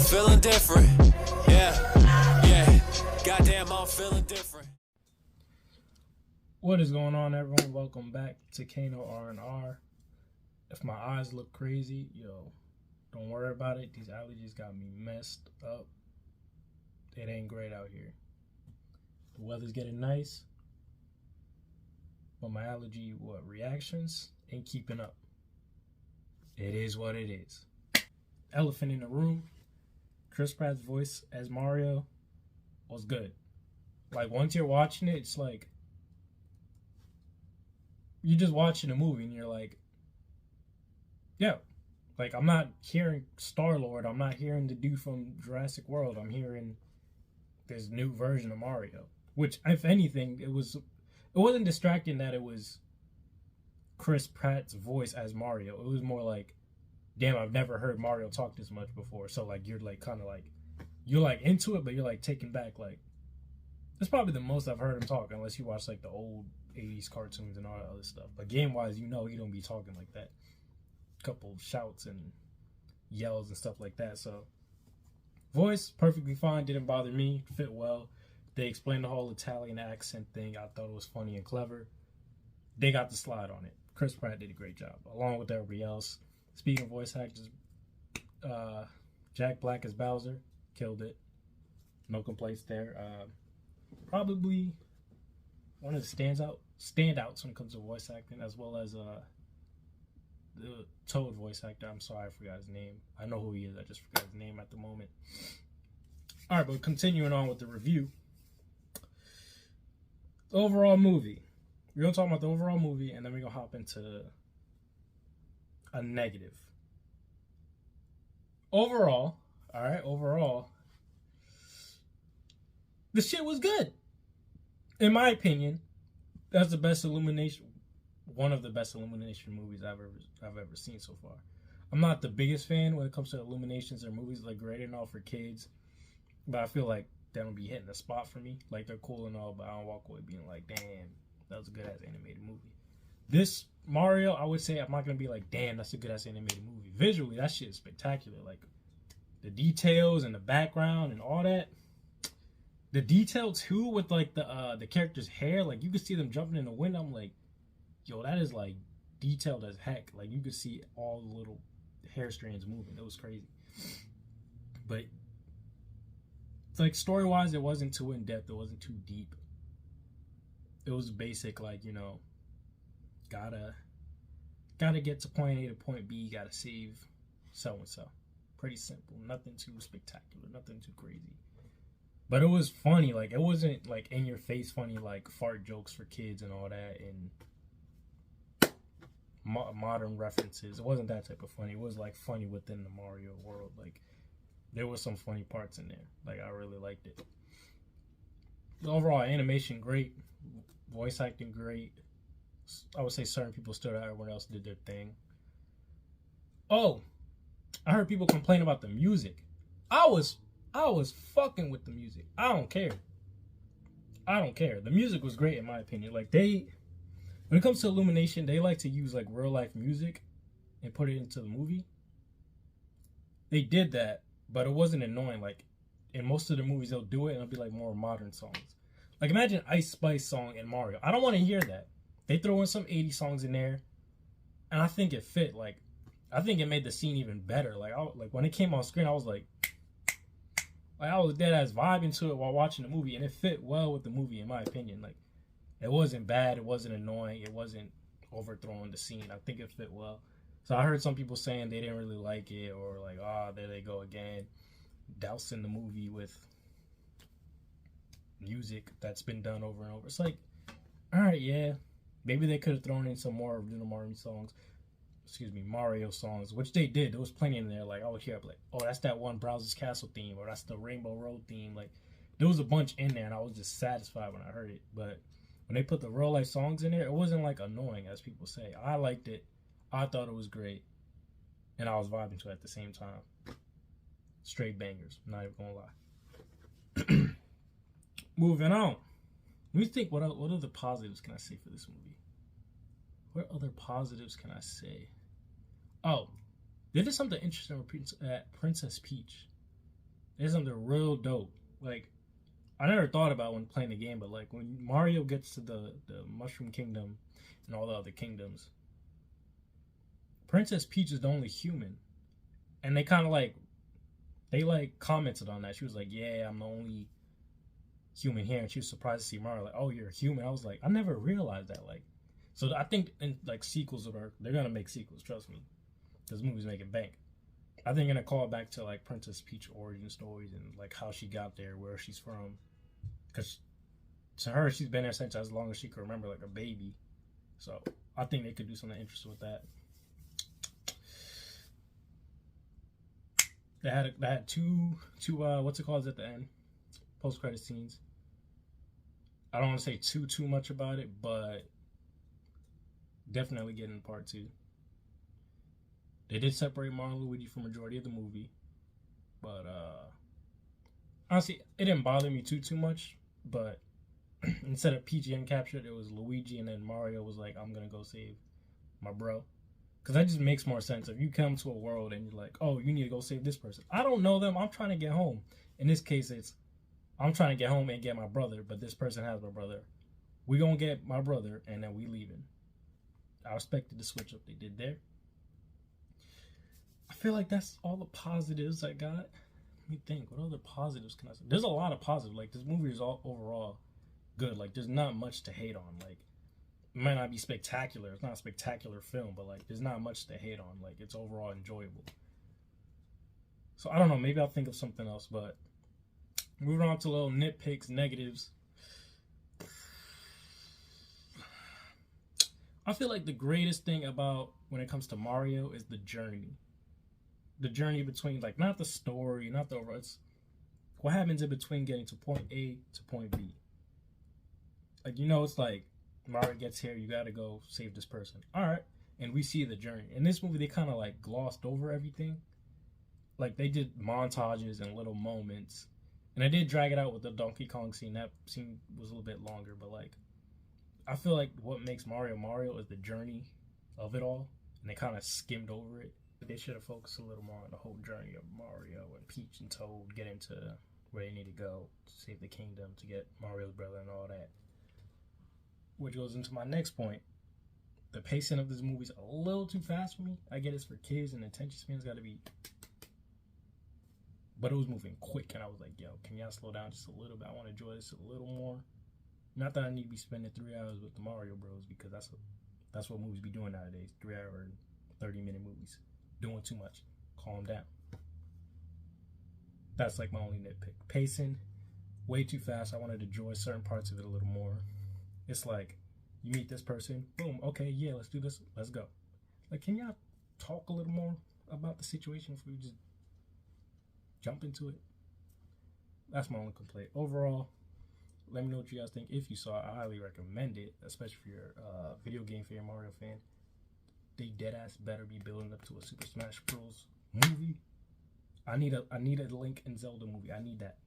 feeling different. Yeah. Goddamn, I'm feeling different. What is going on, everyone? Welcome back to Kano R&R. If my eyes look crazy, don't worry about it. These allergies got me messed up. It ain't great out here. The weather's getting nice, but my allergy reactions ain't keeping up. It is what it is. Elephant in the room. Chris Pratt's voice as Mario was good. Like, once you're watching it, it's like you're just watching a movie and you're like, yeah, like, I'm not hearing Star-Lord, I'm not hearing the dude from Jurassic World, I'm hearing this new version of Mario. Which, if anything, it wasn't distracting that it was Chris Pratt's voice as Mario. It was more like, damn, I've never heard Mario talk this much before. So, like, you're like kind of like, you're like into it, but you're like taken back. Like, that's probably the most I've heard him talk, unless you watch like the old 80s cartoons and all that other stuff. But game wise, he don't be talking like that. Couple shouts and yells and stuff like that. So voice perfectly fine, didn't bother me, fit well. They explained the whole Italian accent thing. I thought it was funny and clever. They got the slide on it. Chris Pratt did a great job, along with everybody else. Speaking of voice actors, Jack Black as Bowser killed it. No complaints there. Probably one of the standouts when it comes to voice acting, as well as the Toad voice actor. I'm sorry, I forgot his name. I know who he is. I just forgot his name at the moment. All right, but continuing on with the review. The overall movie. We're going to talk about the overall movie, and then we're going to hop into a negative. Overall, the shit was good. In my opinion, that's the best Illumination, one of the best Illumination movies I've ever seen so far. I'm not the biggest fan when it comes to Illuminations or movies like great and all for kids, but I feel like they don't be hitting the spot for me. Like, they're cool and all, but I don't walk away being like, damn, that was a good ass animated movie. This Mario, I would say I'm not gonna be like, damn, that's a good ass animated movie. Visually, that shit is spectacular. Like, the details and the background and all that. The detail too with like the character's hair, like you could see them jumping in the wind. I'm like, yo, that is like detailed as heck. Like, you could see all the little hair strands moving. It was crazy. But like, story wise, it wasn't too in depth. It wasn't too deep. It was basic, like, gotta get to point A to point B. Gotta save so and so. Pretty simple. Nothing too spectacular. Nothing too crazy. But it was funny. Like, it wasn't like in your face funny, like fart jokes for kids and all that, and modern references. It wasn't that type of funny. It was like funny within the Mario world. Like, there were some funny parts in there. Like, I really liked it. The overall animation great, voice acting great. I would say certain people stood out. Everyone else did their thing. Oh, I heard people complain about the music. I was fucking with the music. I don't care. The music was great in my opinion. Like, when it comes to Illumination, they like to use like real life music and put it into the movie. They did that, but it wasn't annoying. Like, in most of the movies, they'll do it and it'll be like more modern songs. Like, imagine Ice Spice song in Mario. I don't want to hear that. They throw in some 80s songs in there, and I think it fit. Like, I think it made the scene even better. Like, when it came on screen, I was like I was dead ass vibing to it while watching the movie, and it fit well with the movie in my opinion. Like, it wasn't bad, it wasn't annoying, it wasn't overthrowing the scene. I think it fit well. So I heard some people saying they didn't really like it, or like, there they go again, dousing the movie with music that's been done over and over. It's like, all right, yeah, maybe they could have thrown in some more original Mario songs, which they did. There was plenty in there. Like, I would hear like, oh, that's that one Browser's Castle theme, or that's the Rainbow Road theme. Like, there was a bunch in there, and I was just satisfied when I heard it. But when they put the real life songs in there, it wasn't like annoying, as people say. I liked it. I thought it was great, and I was vibing to it at the same time. Straight bangers. I'm not even gonna lie. Moving on. Let me think. What other positives can I say for this movie? What other positives can I say? Oh, they did something interesting with Princess Peach. There's something real dope. Like, I never thought about when playing the game, but like when Mario gets to the Mushroom Kingdom and all the other kingdoms, Princess Peach is the only human, and they kind of like commented on that. She was like, "Yeah, I'm the only human here," and she was surprised to see Mario. Like, "Oh, you're a human." I was like, I never realized that. Like, so I think in like sequels they're gonna make sequels. Trust me, because movies making bank. I think gonna call back to like Princess Peach origin stories and like how she got there, where she's from, because to her she's been there since as long as she can remember, like a baby. So I think they could do something interesting with that. They had two what's it called at the end, post credit scenes. I don't want to say too much about it, but definitely getting part 2. They did separate Mario and Luigi for majority of the movie, but honestly, it didn't bother me too much. But instead of Peach getting captured, it was Luigi, and then Mario was like, "I'm gonna go save my bro," because that just makes more sense. If you come to a world and you're like, "Oh, you need to go save this person," I don't know them. I'm trying to get home. In this case, it's I'm trying to get home and get my brother, but this person has my brother. We gonna get my brother, and then we leaving. I respected the switch up they did there. I feel like that's all the positives I got. Let me think. What other positives can I say? There's a lot of positives. Like, this movie is all overall good. Like, there's not much to hate on. Like, it might not be spectacular. It's not a spectacular film, but like, there's not much to hate on. Like, it's overall enjoyable. So I don't know. Maybe I'll think of something else. But moving on to little nitpicks, negatives. I feel like the greatest thing about when it comes to Mario is the journey. The journey between, like, not the story, not the overall, it's what happens in between getting to point A to point B. Like, you know, it's like Mario gets here, you gotta go save this person. Alright. And we see the journey. In this movie, they kind of like glossed over everything. Like, they did montages and little moments. And I did drag it out with the Donkey Kong scene. That scene was a little bit longer, but like, I feel like what makes Mario is the journey of it all. And they kind of skimmed over it. They should have focused a little more on the whole journey of Mario and Peach and Toad getting to where they need to go to save the kingdom, to get Mario's brother and all that. Which goes into my next point. The pacing of this movie is a little too fast for me. I get it's for kids and attention span's got to be... But it was moving quick, and I was like, yo, can y'all slow down just a little bit? I want to enjoy this a little more. Not that I need to be spending 3 hours with the Mario Bros, because that's what movies be doing nowadays. 3 hour and 30-minute movies. Doing too much. Calm down. That's like my only nitpick. Pacing, way too fast. I wanted to enjoy certain parts of it a little more. It's like, you meet this person, boom, okay, yeah, let's do this, let's go. Like, can y'all talk a little more about the situation before you just jump into it? That's my only complaint. Overall, let me know what you guys think. If you saw it, I highly recommend it, especially if you're a video game fan, Mario fan. They deadass better be building up to a Super Smash Bros. Movie. I need a Link and Zelda movie. I need that.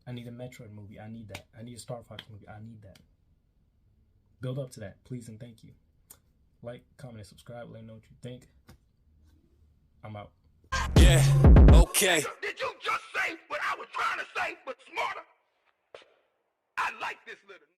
I need a Metroid movie. I need that. I need a Star Fox movie. I need that. Build up to that, please and thank you. Like, comment, and subscribe. Let me know what you think. I'm out. Yeah, okay. Did you just say what I was trying to say, but smarter? I like this little...